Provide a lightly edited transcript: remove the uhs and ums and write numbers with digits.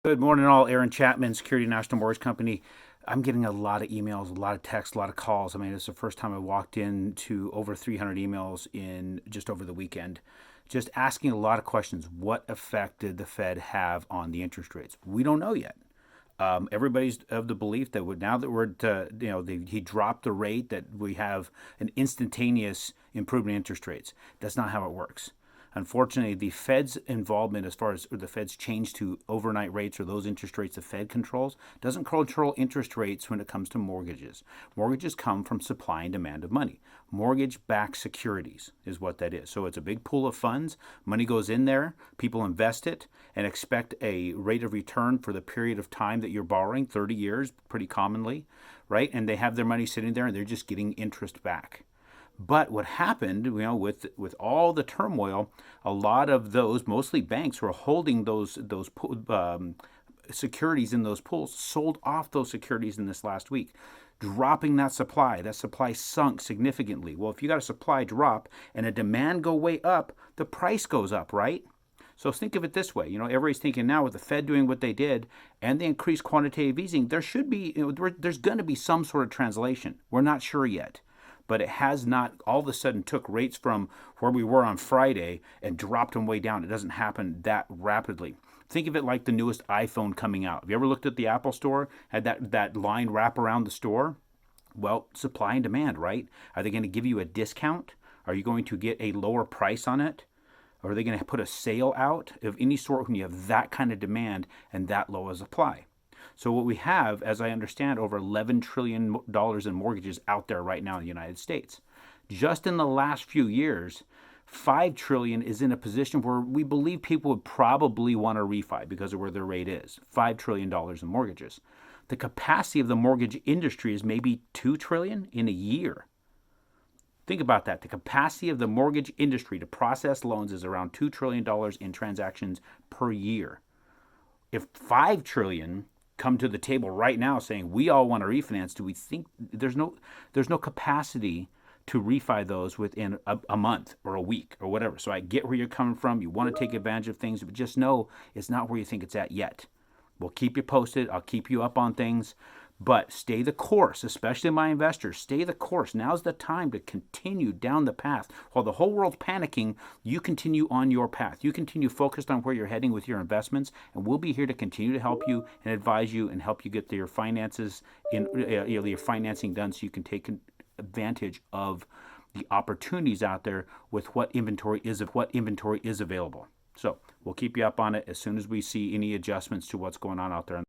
Good morning, all. Aaron Chapman, Security National Mortgage Company. I'm getting a lot of emails, a lot of texts, a lot of calls. I mean, it's the first time I walked into over 300 emails in just over the weekend, just asking a lot of questions. What effect did the Fed have on the interest rates? We don't know yet. Everybody's of the belief that now that we're he dropped the rate, that we have an instantaneous improvement in interest rates. That's not how it works. Unfortunately, the Fed's involvement, as far as the Fed's change to overnight rates or those interest rates the Fed controls, doesn't control interest rates when it comes to mortgages. Mortgages come from supply and demand of money. Mortgage-backed securities is what that is. So it's a big pool of funds. Money goes in there, people invest it, and expect a rate of return for the period of time that you're borrowing, 30 years, pretty commonly, right? And they have their money sitting there and they're just getting interest back. But what happened, with all the turmoil, a lot of those, mostly banks, were holding those securities in those pools, sold off those securities in this last week, dropping that supply. That supply sunk significantly. Well, if you got a supply drop and a demand go way up, the price goes up, right? So think of it this way. Everybody's thinking now with the Fed doing what they did and the increased quantitative easing, there should be, there's going to be some sort of translation. We're not sure yet, but it has not all of a sudden took rates from where we were on Friday and dropped them way down. It doesn't happen that rapidly. Think of it like the newest iPhone coming out. Have you ever looked at the Apple store, had that line wrap around the store? Well, supply and demand, right? Are they going to give you a discount? Are you going to get a lower price on it? Or are they going to put a sale out of any sort when you have that kind of demand and that low a supply? So what we have, as I understand, over $11 trillion in mortgages out there right now in the United States. Just in the last few years, $5 trillion is in a position where we believe people would probably want to refi because of where their rate is. $5 trillion in mortgages. The capacity of the mortgage industry is maybe $2 trillion in a year. Think about that. The capacity of the mortgage industry to process loans is around $2 trillion in transactions per year. If $5 trillion come to the table right now saying we all want to refinance, do we think there's no capacity to refi those within a month or a week or whatever? So I get where you're coming from. You want to take advantage of things, but just know it's not where you think it's at yet. We'll keep you posted. I'll keep you up on things. But stay the course, especially my investors. Stay the course. Now's the time to continue down the path. While the whole world's panicking, you continue on your path. You continue focused on where you're heading with your investments, and we'll be here to continue to help you and advise you and help you get your finances your financing done, so you can take advantage of the opportunities out there with what inventory is available. So we'll keep you up on it as soon as we see any adjustments to what's going on out there.